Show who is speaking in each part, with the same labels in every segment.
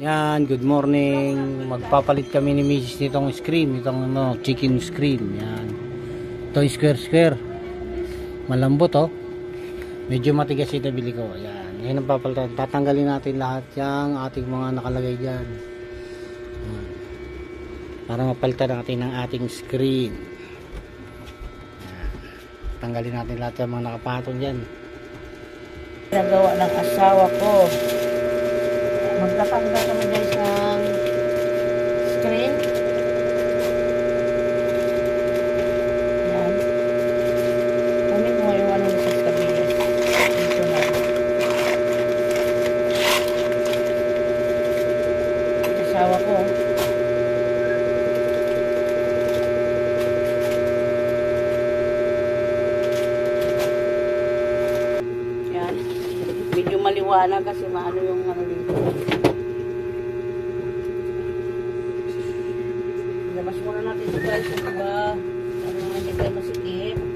Speaker 1: Yan, good morning. Magpapalit kami ni Mrs. nitong screen, itong chicken screen. Yan. Ito square. Malambot oh. Medyo matigas ito bili ko. Yan. Yan ang papalitan. Tatanggalin natin lahat yung ating mga nakalagay diyan. Para mapalitan natin ang ating screen. Yan. Tanggalin natin lahat yung mga nakapatong diyan.
Speaker 2: Nagawa ng asawa ko. Magtatanggal kami guys ng screen. Yan. Kunin mo yung ano sa kabinet. Dito na. Asawa ko. Yan. Medyo maliwanag kasi maano yung ano dito. Labas muna natin ito guys, diba? Ano nga hindi tayo masikip. Labas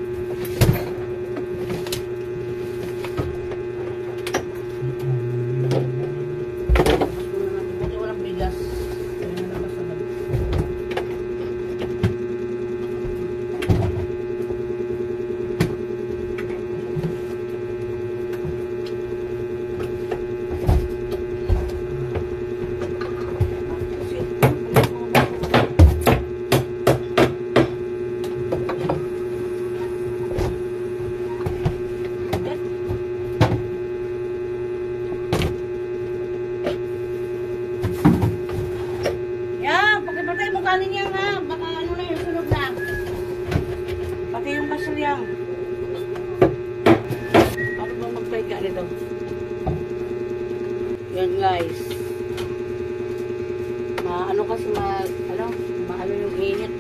Speaker 2: muna natin, buti walang bigas. Labas na lang. Kanin yan ha, baka ano na yung sunog na. Pati yung basol yan. Ano bang mag-try ka nito? Yan guys. Ano kasi maano yung init.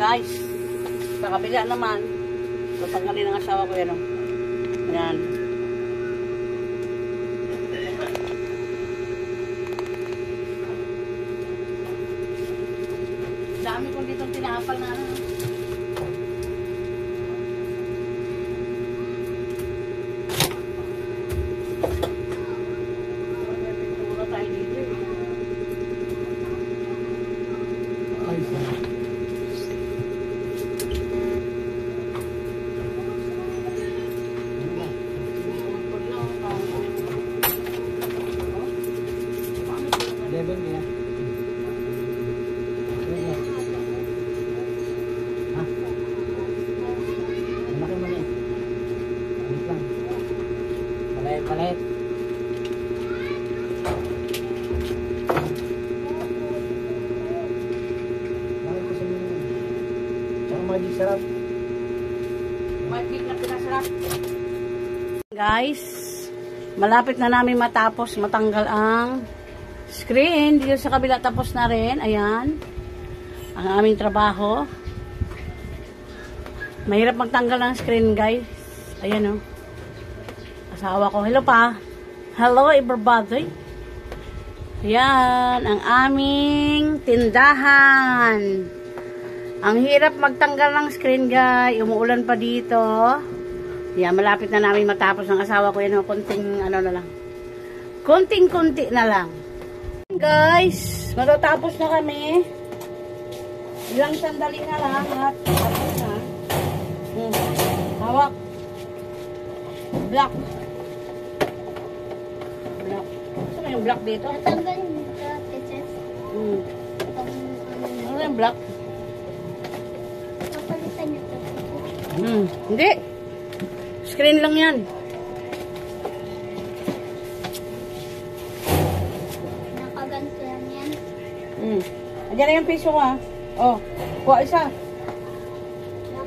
Speaker 2: Guys, sa kabila naman, tatanggalin ng asawa ko yan. Ayan. Dami ko ditong tinapal na ano. May pintura tayo dito.
Speaker 1: Level niya. Ha? Malaki mali. Wait lang. Palit. Bakit ko sa mga tsaka magic sarap.
Speaker 2: Magic na pinasarap. Guys, malapit na namin matapos matanggal ang screen dito sa kabila, tapos na rin. Ayan ang aming trabaho. Mahirap magtanggal ng screen guys. Ayan o, asawa ko. Hello pa. Hello everybody. Ayan ang aming tindahan. Ang hirap magtanggal ng screen guys. Umuulan pa dito. Ayan, malapit na namin matapos ng asawa ko. Yan o, konting ano na lang, konting-konti na lang guys, matatapos na kami. Ilang sandali na lang at tapos na. Hawak. Black. Saan yung black dito?
Speaker 3: Natanggalin mo ka, teachers.
Speaker 2: Ano yung black?
Speaker 3: Papalitan niyo to.
Speaker 2: Hindi. Screen lang yan.
Speaker 3: Nakaganto yan yan.
Speaker 2: Andiyan na yung piso ko ha. Oh, kuha isa.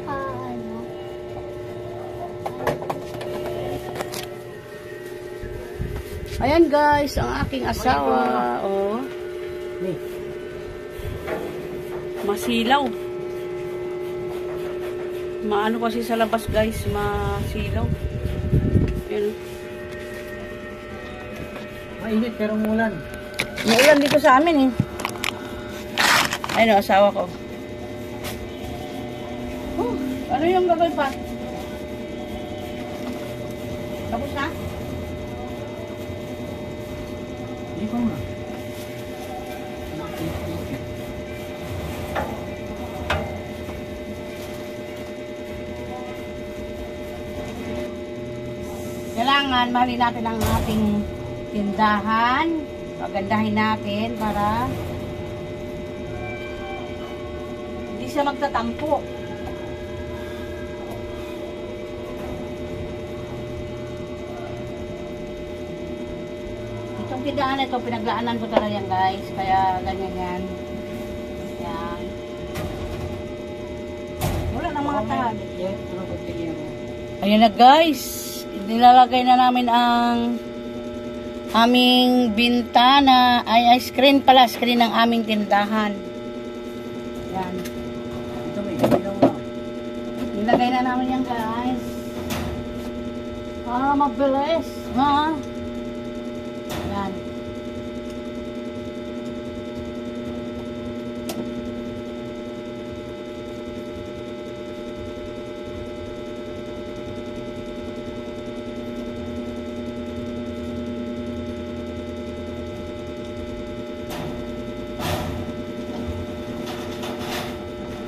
Speaker 3: Ano.
Speaker 2: Ayan guys, ang aking asawa. Oh. Masilaw. Maano kasi sa labas guys, masilaw. Ayan.
Speaker 1: Mainit pero umulan.
Speaker 2: May ulan dito sa amin eh. Ayun, asawa ko. Ano yung gagawin pa? Tapos na?
Speaker 1: Hindi pa nga.
Speaker 2: Kailangan mahalin natin ang ating tindahan. Pagandahin natin para hindi siya magtatampo. Itong tindahan na ito, pinaglaanan ko talaga yan guys. Kaya ganyan yan. Yan. Wala nang mga tahan. Ayan na guys. Nilalagay na namin ang aming bintana. Ay screen pala. Screen ng aming tindahan. Yan.
Speaker 1: Ito may ilaw na.
Speaker 2: Nilagay na namin yan guys. Mabilis. Ha? Yan.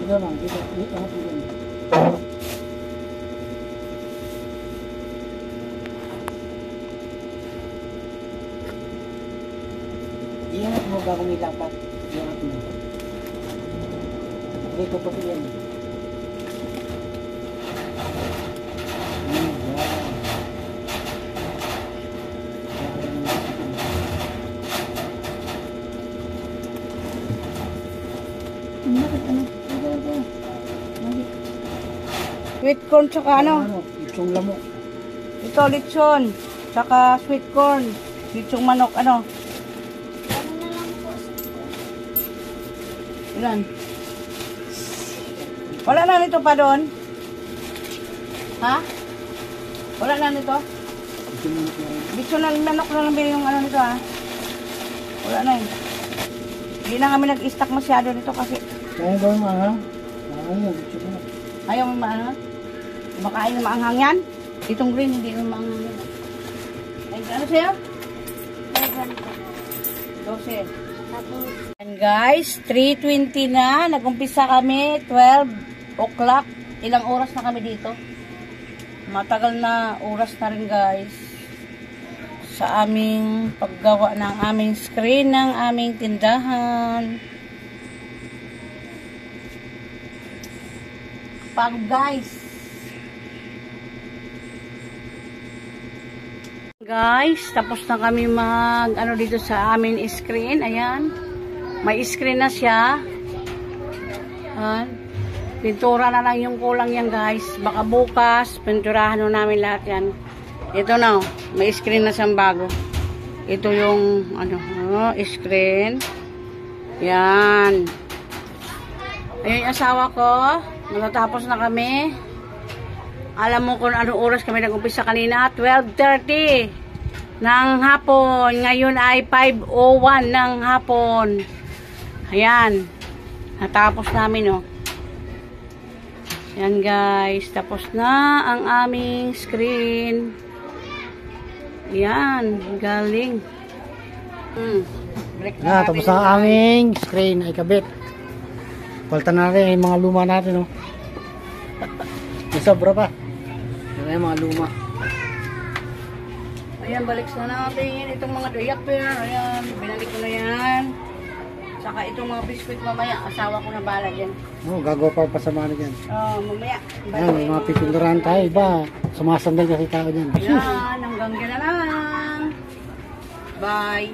Speaker 1: Ilaw lang. Dito. Dito. Iyangat mo bago may lapat. Iyangat mo. Dito pa yan.
Speaker 2: Sweet corn tsaka ano?
Speaker 1: Itong lamok.
Speaker 2: Ito lechon. Tsaka sweet corn. Lechong manok ano?
Speaker 3: Ano na lang po.
Speaker 2: Ilan? Wala na nito pa doon? Ha? Wala na nito? Lechon na manok na lang bilhin yung ano nito ha? Wala na eh. Hindi na kami nag-stock masyado nito kasi
Speaker 1: Kaya ba yung mga? Ayaw. Gusto ko na.
Speaker 2: ayaw mo maano? Makain na maanghang yan? Itong green hindi na maanghang yan. Ay, ano sa'yo? 12.
Speaker 3: Tapos,
Speaker 2: And guys, 3:20 na. Nag-umpisa kami, 12 o'clock. Ilang oras na kami dito? Matagal na oras na rin guys. Sa aming paggawa ng aming screen ng aming tindahan. Pagod guys. Guys, tapos na kami mag ano dito sa aming screen. Ayan. May screen na siya. Ayan. Pintura na lang yung kulang yan guys. Baka bukas, pinturahan na namin lahat yan. Ito na, may screen na siyang bago. Ito yung ano, screen. Yan. Ayun yung asawa ko. Matatapos na kami. Alam mo kung anong oras kami nag-umpisa kanina? 12:30 ng hapon. Ngayon ay 5:01 ng hapon. Ayan. Natapos namin, oh. Yan guys. Tapos na ang aming screen. Yan. Galing. Break na
Speaker 1: Tapos
Speaker 2: natin
Speaker 1: ang
Speaker 2: yung
Speaker 1: aming screen ay kabit. Palitan na rin yung mga luma natin, oh. May sobra pa. Yan yung mga luma.
Speaker 2: Ayan, balik na natin. Itong mga diaper. Ayan, binalik ko na yan. Saka itong mga biskuit mamaya. Asawa ko na bala dyan.
Speaker 1: Oh, gagawa pa sa mga dyan.
Speaker 2: Mamaya.
Speaker 1: Yan, may mga pipinduran tayo. Iba, sumasandal kasi tao dyan.
Speaker 2: Ayan, hanggang dyan na lang. Bye.